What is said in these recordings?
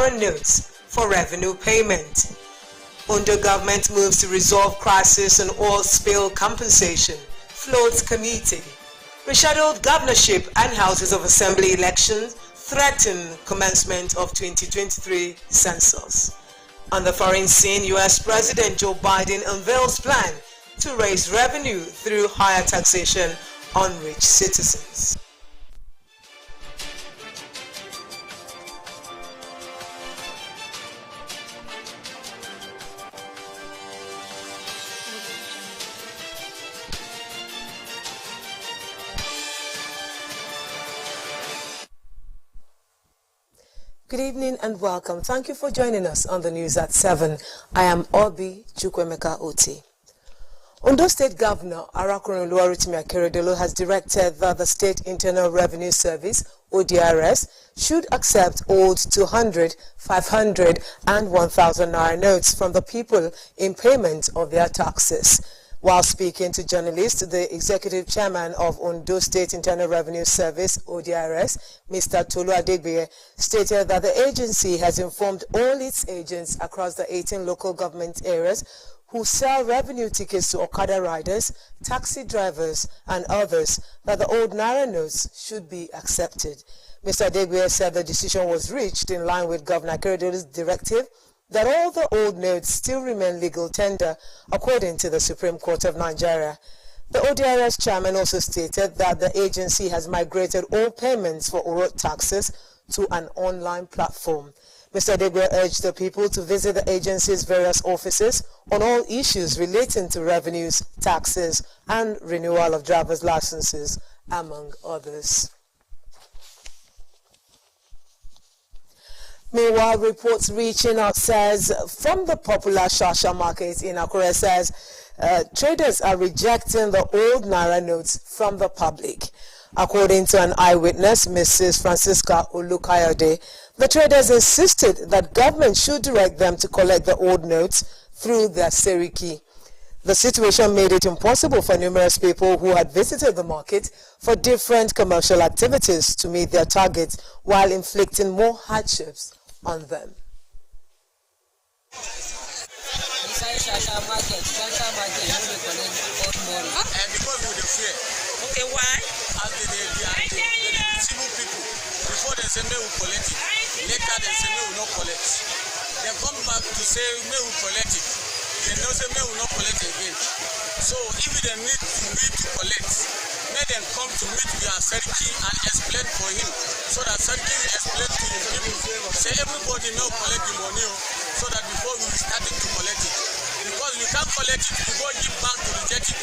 Naira notes for revenue payment. Ondo government moves to resolve crisis on oil spill compensation. Floats committee. Rescheduled governorship and Houses of Assembly elections threaten commencement of 2023 census. On the foreign scene, U.S. President Joe Biden unveils plan to raise revenue through higher taxation on rich citizens. Good evening and welcome. Thank you for joining us on the news at 7. I am Obi Chukwemeka Oti. Ondo State Governor Arakunrin Oluwarotimi Akeredolu has directed that the State Internal Revenue Service, ODRS, should accept old 200, 500 and 1,000 Naira notes from the people in payment of their taxes. While speaking to journalists, the Executive Chairman of Ondo State Internal Revenue Service, ODRS, Mr. Tolu Adegbiye, stated that the agency has informed all its agents across the 18 local government areas who sell revenue tickets to Okada riders, taxi drivers, and others that the old Naira notes should be accepted. Mr. Adegbiye said the decision was reached in line with Governor Akeredolu's directive that all the old notes still remain legal tender, according to the Supreme Court of Nigeria. The ODRS chairman also stated that the agency has migrated all payments for road taxes to an online platform. Mr. Adegbiye urged the people to visit the agency's various offices on all issues relating to revenues, taxes, and renewal of driver's licenses, among others. Meanwhile, reports reaching out says from the popular Shasha market in Akure says traders are rejecting the old Naira notes from the public. According to an eyewitness, Mrs. Francisca Olukayode, the traders insisted that government should direct them to collect the old notes through their Seriki. The situation made it impossible for numerous people who had visited the market for different commercial activities to meet their targets, while inflicting more hardships on them. Okay, why? As they civil people, before they say may we collect it, later they say may we not collect. They come back to say may we collect it. They don't say may we not collect again. So if they need to collect, may them come to meet the Osrc and explain for him, so that Osrc will explain to him people. Say everybody now collect the money, so that before we started to collect it. Because we can't collect it, we go give back to reject it.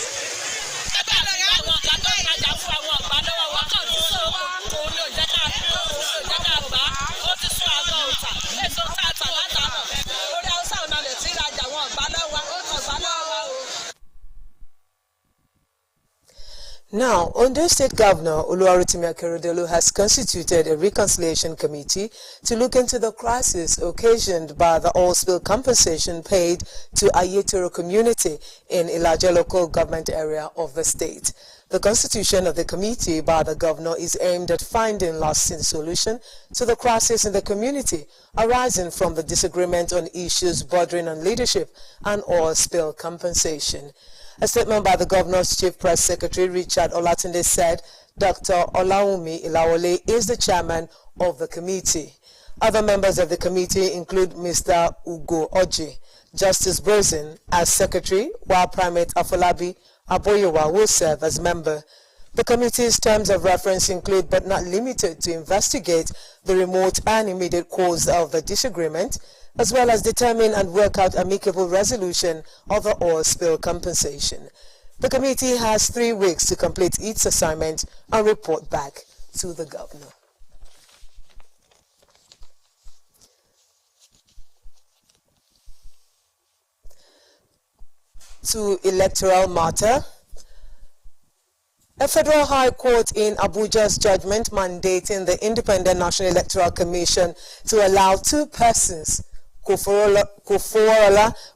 Now, Ondo State Governor Oluwarotimi Akeredolu has constituted a reconciliation committee to look into the crisis occasioned by the oil spill compensation paid to Ayetoro community in Ilaje local government area of the state. The constitution of the committee by the governor is aimed at finding lasting solution to the crisis in the community arising from the disagreement on issues bordering on leadership and oil spill compensation. A statement by the governor's chief press secretary, Richard Olatunde, said Dr. Olawumi Ilawole is the chairman of the committee. Other members of the committee include Mr. Ugo Oji, Justice Brozin as secretary, while Primate Afolabi Aboyewa will serve as member. The committee's terms of reference include, but not limited to, investigate the remote and immediate cause of the disagreement, as well as determine and work out amicable resolution of the oil spill compensation. The committee has 3 weeks to complete its assignment and report back to the governor. To electoral matter. A federal high court in Abuja's judgment mandating the Independent National Electoral Commission to allow 2 persons, Koforola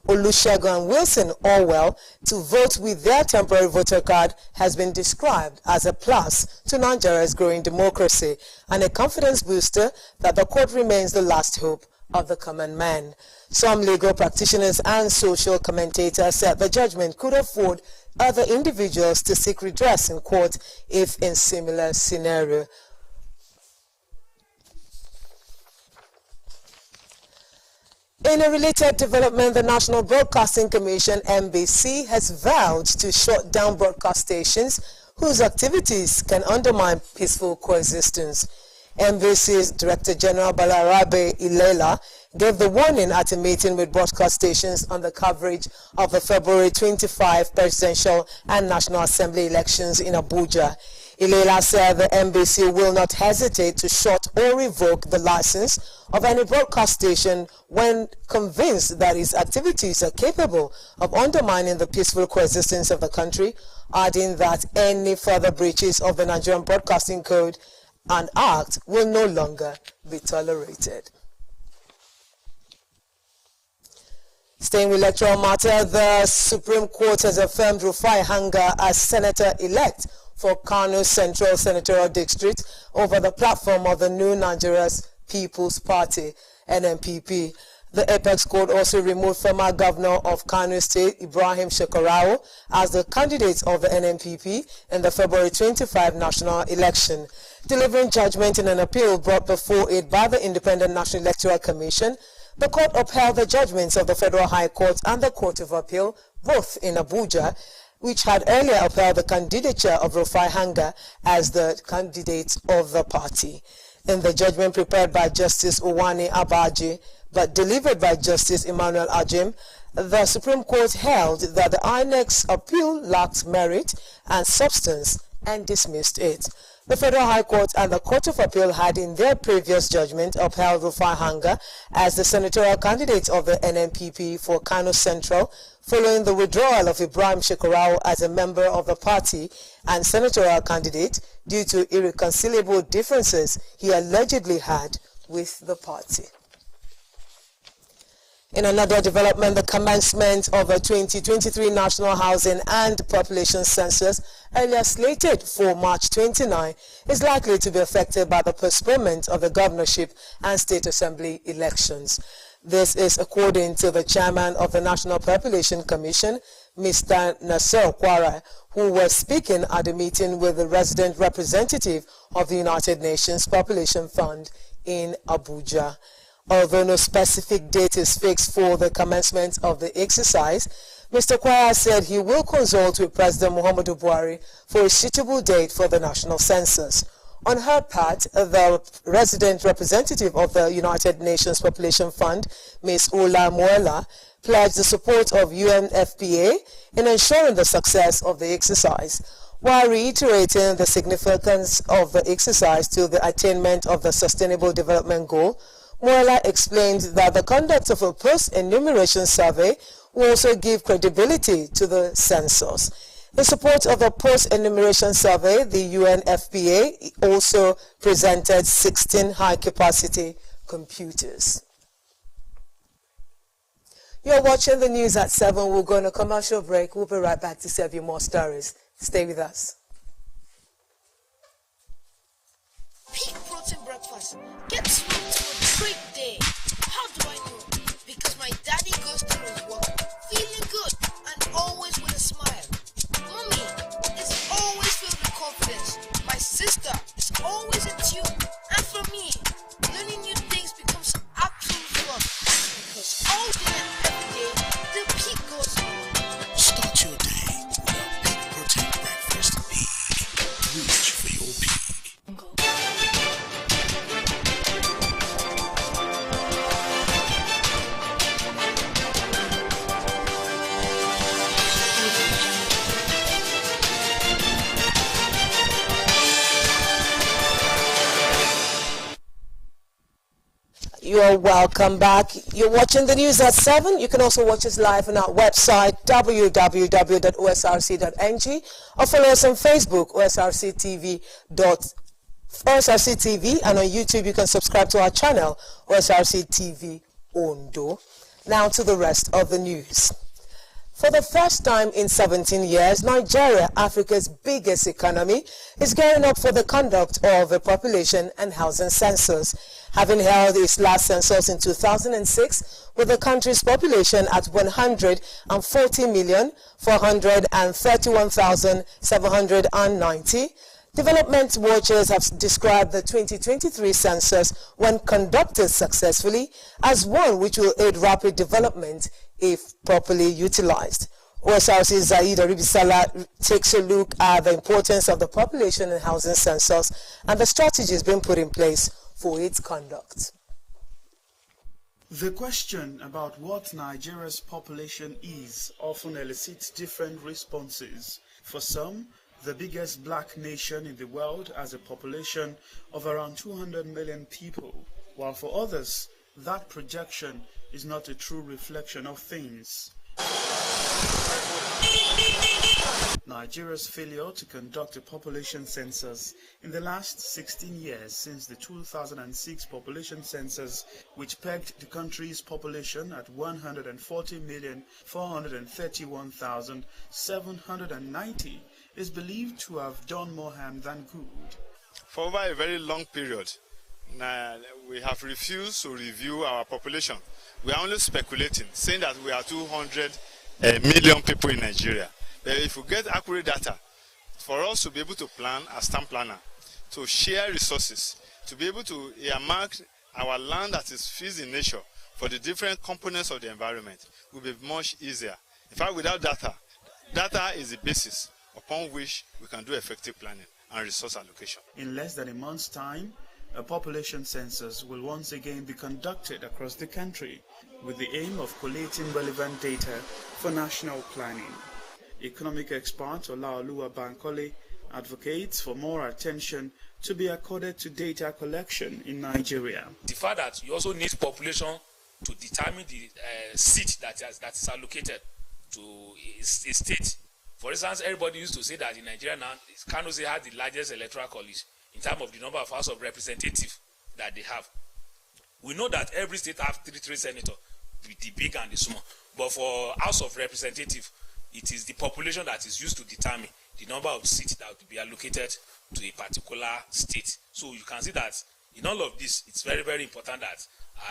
Olusegun and Wilson Orwell, to vote with their temporary voter card has been described as a plus to Nigeria's growing democracy and a confidence booster that the court remains the last hope of the common man. Some legal practitioners and social commentators said the judgment could afford other individuals to seek redress in court if in similar scenario. In a related development, the National Broadcasting Commission, NBC, has vowed to shut down broadcast stations whose activities can undermine peaceful coexistence. NBC's Director General Balarabe Ilela gave the warning at a meeting with broadcast stations on the coverage of the February 25 presidential and National Assembly elections in Abuja. Ilela said the NBC will not hesitate to shut or revoke the license of any broadcast station when convinced that its activities are capable of undermining the peaceful coexistence of the country, adding that any further breaches of the Nigerian Broadcasting Code and Act will no longer be tolerated. Staying with electoral matter, the Supreme Court has affirmed Rufai Hanga as senator-elect for Kano Central Senatorial District over the platform of the New Nigeria's People's Party, NNPP. The Apex Court also removed former governor of Kano State, Ibrahim Shekarau, as the candidate of the NNPP in the February 25 national election. Delivering judgment in an appeal brought before it by the Independent National Electoral Commission, the court upheld the judgments of the Federal High Court and the Court of Appeal, both in Abuja, which had earlier upheld the candidature of Rufai Hanga as the candidate of the party. In the judgment prepared by Justice Uwani Abaji, but delivered by Justice Emmanuel Ajim, the Supreme Court held that the INEC's appeal lacked merit and substance and dismissed it. The Federal High Court and the Court of Appeal had in their previous judgment upheld Rufai Hanga as the senatorial candidate of the NNPP for Kano Central, following the withdrawal of Ibrahim Shekarau as a member of the party and senatorial candidate due to irreconcilable differences he allegedly had with the party. In another development, the commencement of the 2023 National Housing and Population Census, earlier slated for March 29, is likely to be affected by the postponement of the governorship and state assembly elections. This is according to the chairman of the National Population Commission, Mr. Nasser Kwara, who was speaking at a meeting with the resident representative of the United Nations Population Fund in Abuja. Although no specific date is fixed for the commencement of the exercise, Mr. Kwara said he will consult with President Muhammadu Buhari for a suitable date for the national census. On her part, the resident representative of the United Nations Population Fund, Ms. Ola Moela, pledged the support of UNFPA in ensuring the success of the exercise, while reiterating the significance of the exercise to the attainment of the Sustainable Development Goal. Moela explained that the conduct of a post-enumeration survey will also give credibility to the census. In support of the post-enumeration survey, the UNFPA also presented 16 high-capacity computers. You're watching the news at 7. We're going to commercial break. We'll be right back to serve you more stories. Stay with us. Peak protein breakfast gets me to a great day. How do I know? Because my daddy goes to his work feeling good and always with a smile. Mommy is always filled with confidence. My sister is always in tune. And for me, learning new things becomes absolute fun. Because all day and every day, the peak goes on. Start your day with a peak protein breakfast. Peak. Reach for your peak. You're welcome back. You're watching the news at 7. You can also watch us live on our website, www.osrc.ng, or follow us on Facebook, OSRC TV, and on YouTube you can subscribe to our channel, OSRC TV Ondo. Now to the rest of the news. For the first time in 17 years, Nigeria, Africa's biggest economy, is gearing up for the conduct of a population and housing census. Having held its last census in 2006, with the country's population at 140,431,790, development watchers have described the 2023 census, when conducted successfully, as one which will aid rapid development if properly utilized. Osrc Zaid Oribisala takes a look at the importance of the population and housing census and the strategies being put in place for its conduct. The question about what Nigeria's population is often elicits different responses. For some, the biggest black nation in the world has a population of around 200 million people, while for others, that projection is not a true reflection of things. Nigeria's failure to conduct a population census in the last 16 years since the 2006 population census, which pegged the country's population at 140,431,790, is believed to have done more harm than good. For over a very long period, we have refused to review our population. We are only speculating, saying that we are 200 million people in Nigeria. But if we get accurate data, for us to be able to plan as town planner, to share resources, to be able to earmark our land that is fused in nature for the different components of the environment will be much easier. In fact, without data, data is the basis upon which we can do effective planning and resource allocation. In less than a month's time, a population census will once again be conducted across the country with the aim of collating relevant data for national planning. Economic expert Olaoluwa Bankole advocates for more attention to be accorded to data collection in Nigeria. The fact that you also need population to determine the seat that is allocated to a state. For instance, everybody used to say that in Nigeria now, Kano State has the largest electoral college in terms of the number of House of Representatives that they have. We know that every state has three senators, the big and the small. But for House of Representatives, it is the population that is used to determine the number of seats that will be allocated to a particular state. So you can see that in all of this, it's very, very important that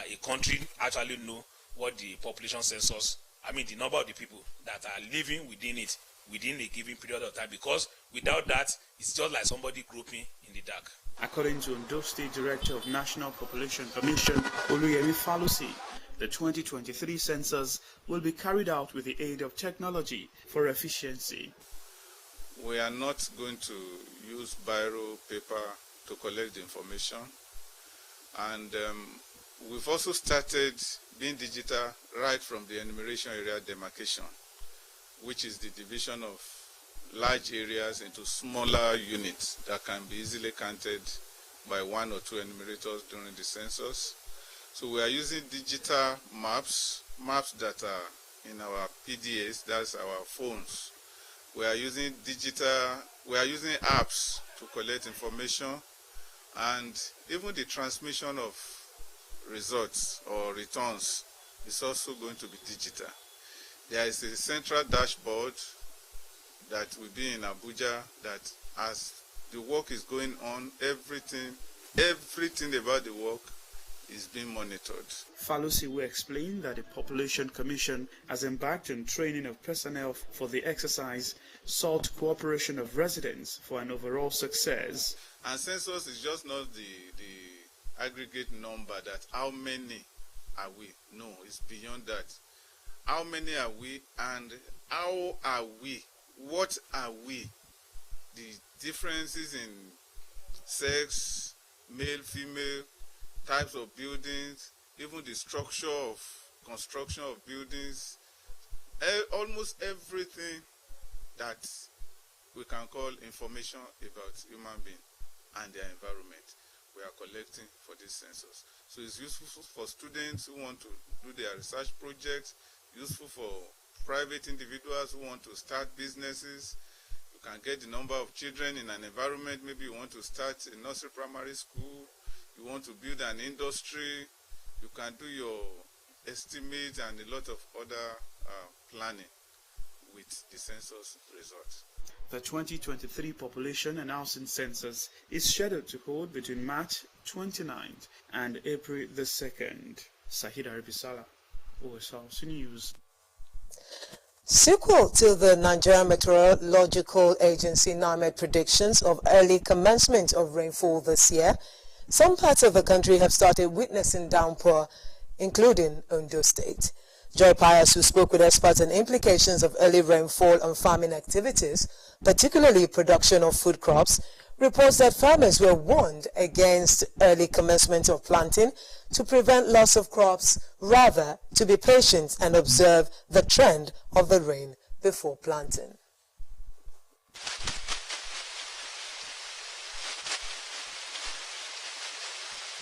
a country actually know what the population census, the number of the people that are living within it, within a given period of time, because without that, it's just like somebody groping in the dark. According to Ondo State Director of National Population Commission, Oluyemi Falusi, the 2023 census will be carried out with the aid of technology for efficiency. We are not going to use biro paper to collect the information, and we've also started being digital right from the enumeration area demarcation, which is the division of large areas into smaller units that can be easily counted by one or two enumerators during the census. So we are using digital maps that are in our PDAs, that's our phones. We are using apps to collect information, and even the transmission of results or returns is also going to be digital. There is a central dashboard that will be in Abuja that, as the work is going on, everything about the work is being monitored. Falusi will explain that the Population Commission has embarked on training of personnel for the exercise, sought cooperation of residents for an overall success. And census is just not the aggregate number that how many are we? No, it's beyond that. How many are we, and how are we? What are we? The differences in sex, male, female, types of buildings, even the structure of construction of buildings, almost everything that we can call information about human being and their environment, we are collecting for this census. So it's useful for students who want to do their research projects, useful for private individuals who want to start businesses. You can get the number of children in an environment. Maybe you want to start a nursery primary school, you want to build an industry, you can do your estimate and a lot of other planning. with the census results. The 2023 Population and Housing Census is scheduled to hold between March 29th and April the 2nd. Sahida Arabisala, Osrc News. Sequel to the Nigerian Meteorological Agency NIMET predictions of early commencement of rainfall this year, some parts of the country have started witnessing downpour, including Ondo State. Joy Pius, who spoke with experts on implications of early rainfall on farming activities, particularly production of food crops, reports that farmers were warned against early commencement of planting to prevent loss of crops, rather to be patient and observe the trend of the rain before planting.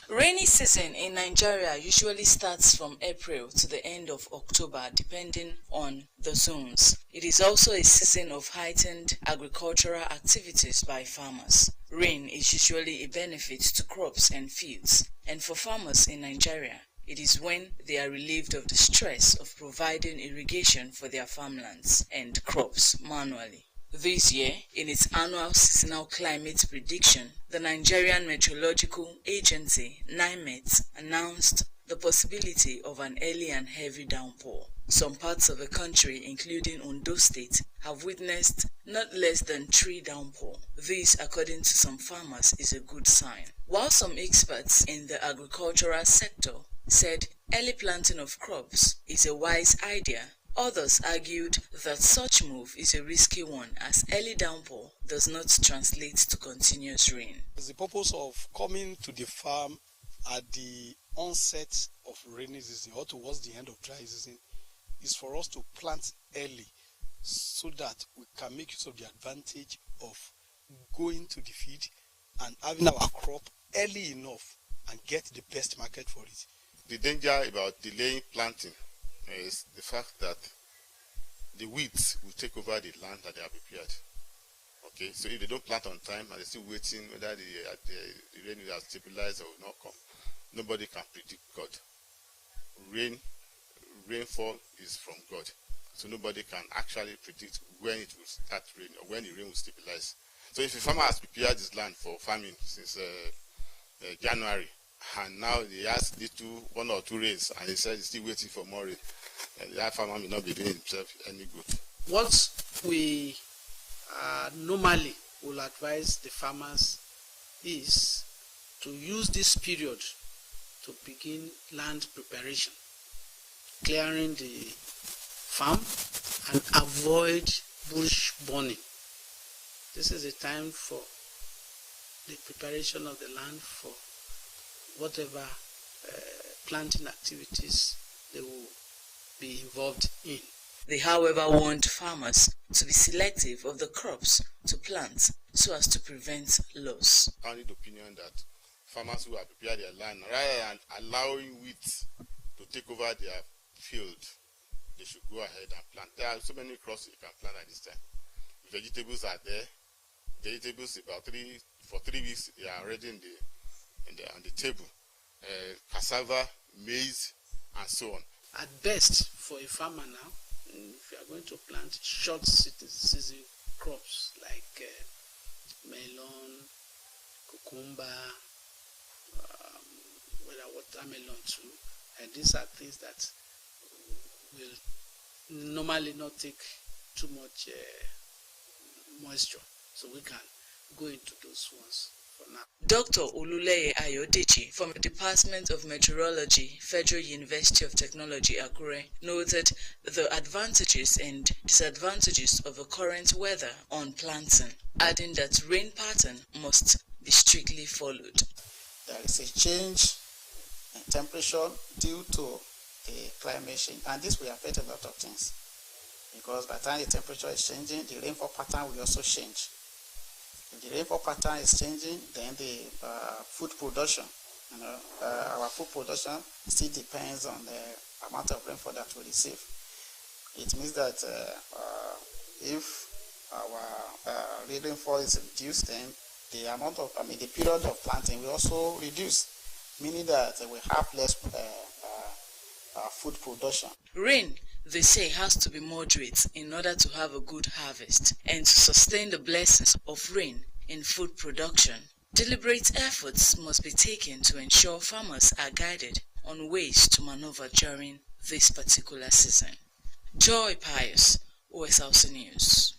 Rainy season in Nigeria usually starts from April to the end of October, depending on the zones. It is also a season of heightened agricultural activities by farmers. Rain is usually a benefit to crops and fields, and for farmers in Nigeria, it is when they are relieved of the stress of providing irrigation for their farmlands and crops manually. This year, in its annual seasonal climate prediction, the Nigerian Meteorological Agency (NIMET) announced the possibility of an early and heavy downpour. Some parts of the country, including Ondo State, have witnessed not less than 3 downpours. This, according to some farmers, is a good sign. While some experts in the agricultural sector said early planting of crops is a wise idea, others argued that such move is a risky one, as early downpour does not translate to continuous rain. The purpose of coming to the farm at the onset of rainy season or towards the end of dry season is for us to plant early so that we can make use of the advantage of going to the field and having our crop early enough and get the best market for it. The danger about delaying planting is the fact that the weeds will take over the land that they have prepared. Okay, so if they don't plant on time and they're still waiting whether the rain will have stabilized or will not come, nobody can predict God. Rainfall is from God, so nobody can actually predict when it will start raining or when the rain will stabilize. So if a farmer has prepared his land for farming since January, and now he has 1 or 2 rains, and he says he's still waiting for more rain, and that farmer may not be doing himself any good. What we normally will advise the farmers is to use this period to begin land preparation, clearing the farm and avoid bush burning. This is a time for the preparation of the land for whatever planting activities they will be involved in. They, however, want farmers to be selective of the crops to plant so as to prevent loss. I need the opinion that farmers who have prepared their land, rather than allowing weeds to take over their field, they should go ahead and plant. There are so many crops you can plant at this time. Vegetables are there. Vegetables for 3 weeks they are already on the table. Cassava, maize, and so on. At best, for a farmer now, if you are going to plant short season crops like melon, cucumber, watermelon too, and these are things that will normally not take too much moisture, so we can go into those ones for now. Dr. Oluleye Ayodeji from the Department of Meteorology, Federal University of Technology, Akure, noted the advantages and disadvantages of the current weather on planting, adding that rain pattern must be strictly followed. There is a change in temperature due to the climate change, and this will affect a lot of things, because by the time the temperature is changing, the rainfall pattern will also change. If the rainfall pattern is changing, then the food production, our food production still depends on the amount of rainfall that we receive. It means that if our rainfall is reduced, then the period of planting will also reduce, meaning that we have less food production. Rain they say has to be moderate in order to have a good harvest and to sustain the blessings of rain in food production. Deliberate efforts must be taken to ensure farmers are guided on ways to maneuver during this particular season. Joy Pius, Osrc News.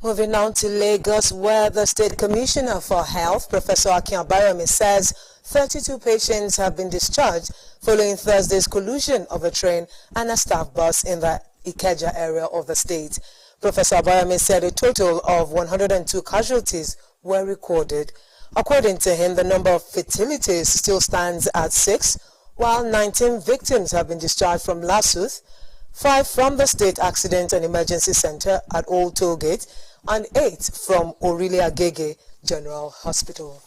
Moving on to Lagos, where the State Commissioner for Health, Professor Akin Abayomi, says 32 patients have been discharged following Thursday's collision of a train and a staff bus in the Ikeja area of the state. Professor Abayomi said a total of 102 casualties were recorded. According to him, the number of fatalities still stands at 6, while 19 victims have been discharged from Lasuth, 5 from the State Accident and Emergency Center at Old Tollgate, and 8 from Orile Agege General Hospital.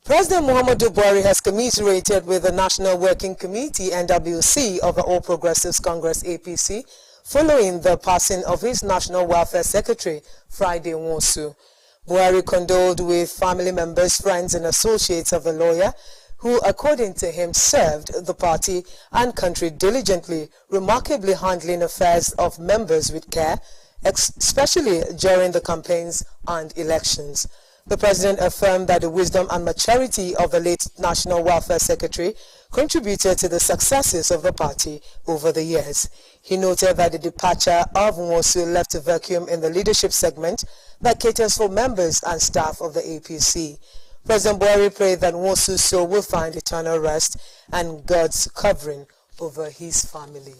President Muhammadu Buhari has commiserated with the National Working Committee, NWC, of the All Progressives Congress, APC, following the passing of his National Welfare Secretary, Friday Nwosu. Buhari condoled with family members, friends and associates of the lawyer, who, according to him, served the party and country diligently, remarkably handling affairs of members with care, especially during the campaigns and elections. The president affirmed that the wisdom and maturity of the late National Welfare Secretary contributed to the successes of the party over the years. He noted that the departure of Nwosu left a vacuum in the leadership segment that caters for members and staff of the APC. President Buhari prayed that Nwosu's soul will find eternal rest and God's covering over his family.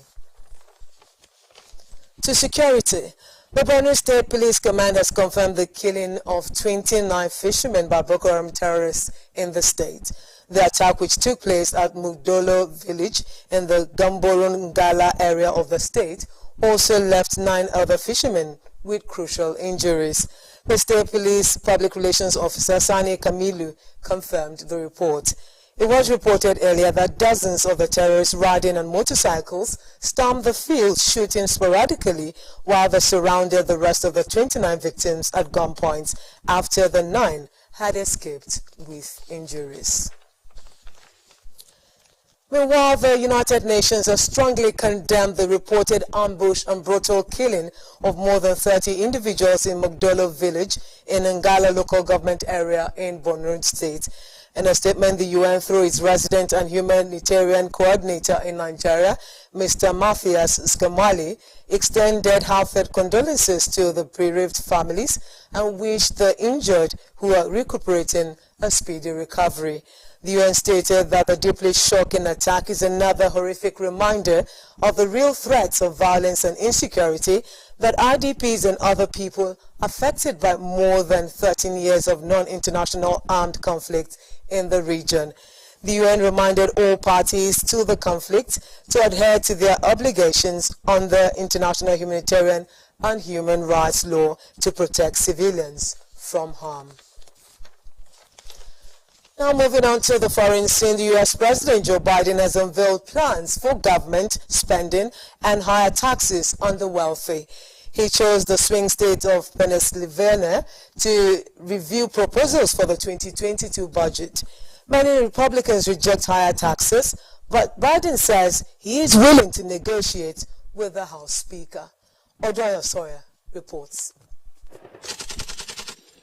To security, the Borno State Police Command has confirmed the killing of 29 fishermen by Boko Haram terrorists in the state. The attack, which took place at Mugdolo village in the Gamborun Ngala area of the state, also left 9 other fishermen with crucial injuries. The State Police Public Relations Officer Sani Kamilu confirmed the report. It was reported earlier that dozens of the terrorists riding on motorcycles stormed the field, shooting sporadically while they surrounded the rest of the 29 victims at gunpoint after the 9 had escaped with injuries. Meanwhile, the United Nations has strongly condemned the reported ambush and brutal killing of more than 30 individuals in Mugdolo village in Ngala local government area in Borno State. In a statement, the UN, through its resident and humanitarian coordinator in Nigeria, Mr. Matthias Skamali, extended heartfelt condolences to the bereaved families and wished the injured who are recuperating a speedy recovery. The UN stated that the deeply shocking attack is another horrific reminder of the real threats of violence and insecurity that IDPs and other people affected by more than 13 years of non-international armed conflict in the region. The UN reminded all parties to the conflict to adhere to their obligations under international humanitarian and human rights law to protect civilians from harm. Now moving on to the foreign scene, the U.S. President Joe Biden has unveiled plans for government spending and higher taxes on the wealthy. He chose the swing state of Pennsylvania to review proposals for the 2022 budget. Many Republicans reject higher taxes, but Biden says he is willing to negotiate with the House Speaker. Odoya Sawyer reports.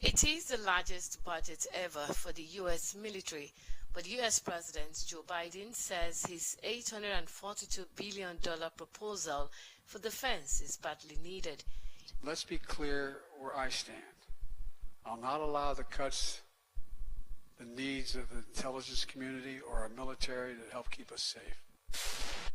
It is the largest budget ever for the U.S. military, but U.S. President Joe Biden says his $842 billion proposal for defense is badly needed. Let's be clear where I stand. I'll not allow the cuts, the needs of the intelligence community or our military that help keep us safe.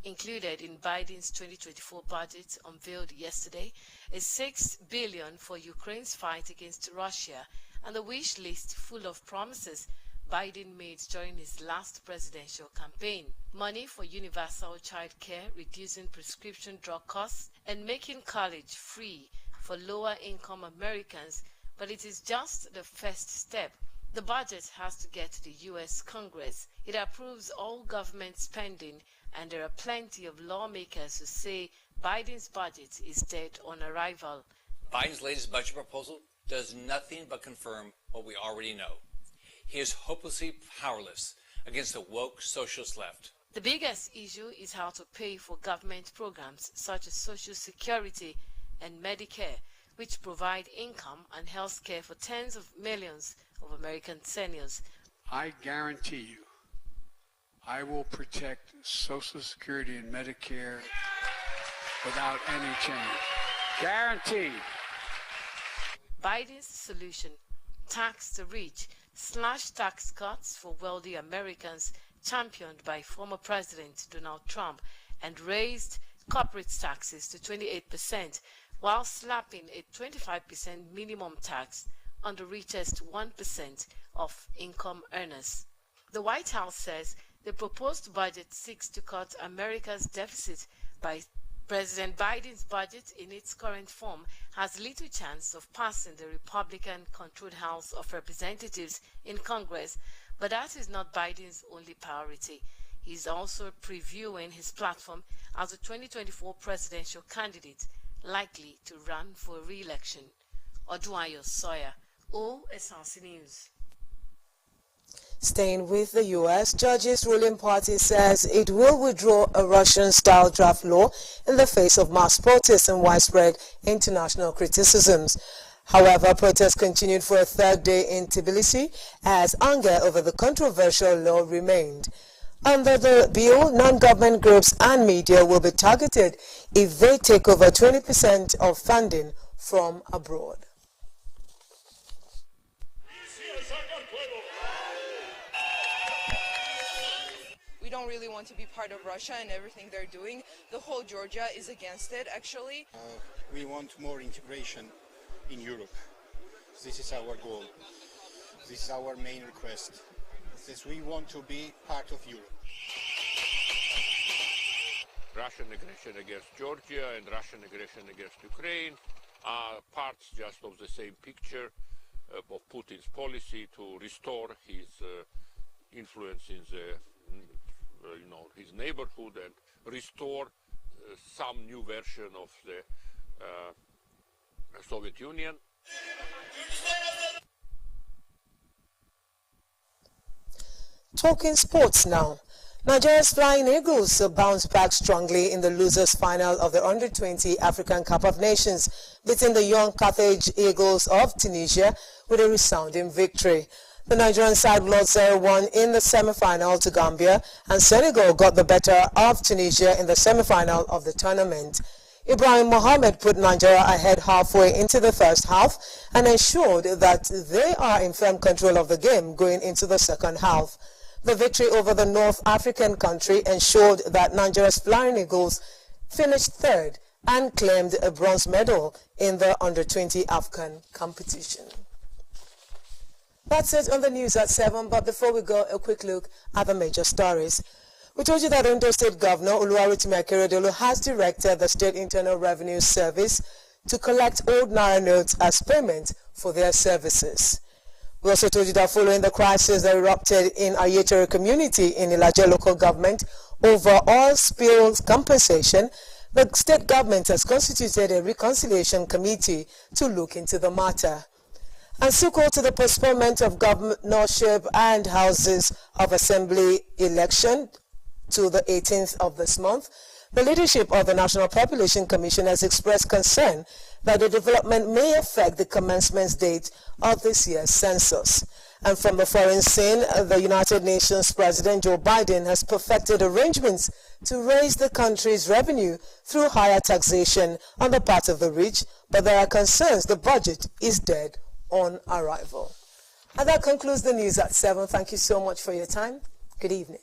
Included in Biden's 2024 budget unveiled yesterday is $6 billion for Ukraine's fight against Russia and a wish list full of promises Biden made during his last presidential campaign. Money for universal child care, reducing prescription drug costs, and making college free for lower-income Americans, but it is just the first step. The budget has to get to the U.S. Congress. It approves all government spending, and there are plenty of lawmakers who say Biden's budget is dead on arrival. Biden's latest budget proposal does nothing but confirm what we already know. He is hopelessly powerless against the woke socialist left. The biggest issue is how to pay for government programs such as Social Security and Medicare, which provide income and health care for tens of millions of American seniors. I guarantee you, I will protect Social Security and Medicare without any change. Guaranteed. Biden's solution: tax the rich, slash tax cuts for wealthy Americans, championed by former President Donald Trump, and raised corporate taxes to 28%, while slapping a 25% minimum tax on the richest 1% of income earners. The White House says the proposed budget seeks to cut America's deficit by President Biden's budget in its current form has little chance of passing the Republican-controlled House of Representatives in Congress, but that is not Biden's only priority. He is also previewing his platform as a 2024 presidential candidate likely to run for re-election. Oduayo Sawyer, Osrc News. Staying with the U.S., Georgia's ruling party says it will withdraw a Russian-style draft law in the face of mass protests and widespread international criticisms. However, protests continued for a third day in Tbilisi as anger over the controversial law remained. Under the bill, non-government groups and media will be targeted if they take over 20% of funding from abroad. We don't really want to be part of Russia and everything they're doing. The whole Georgia is against it, actually. We want more integration in Europe. This is our goal. This is our main request. This we want to be part of Europe. Russian aggression against Georgia and Russian aggression against Ukraine are parts just of the same picture of Putin's policy to restore his influence in the his neighborhood and restore some new version of the Soviet Union. Talking sports now. Nigeria's Flying Eagles bounced back strongly in the losers' final of the Under-20 African Cup of Nations, beating the young Carthage Eagles of Tunisia with a resounding victory. The Nigerian side lost 0-1 in the semi-final to Gambia, and Senegal got the better of Tunisia in the semi-final of the tournament. Ibrahim Mohammed put Nigeria ahead halfway into the first half and ensured that they are in firm control of the game going into the second half. The victory over the North African country ensured that Nigeria's Flying Eagles finished third and claimed a bronze medal in the Under-20 African competition. That's it on the news at 7, but before we go, a quick look at the major stories. We told you that Ondo State Governor Oluwarotimi Akeredolu has directed the State Internal Revenue Service to collect old Naira notes as payment for their services. We also told you that following the crisis that erupted in Ayetoro community in Ilaje local government over oil spills compensation, the state government has constituted a reconciliation committee to look into the matter. And sequel to the postponement of governorship and houses of assembly election to the 18th of this month, the leadership of the National Population Commission has expressed concern that the development may affect the commencement date of this year's census. And from the foreign scene, the United Nations President Joe Biden has perfected arrangements to raise the country's revenue through higher taxation on the part of the rich, but there are concerns the budget is dead on arrival. And that concludes the news at 7. Thank you so much for your time. Good evening.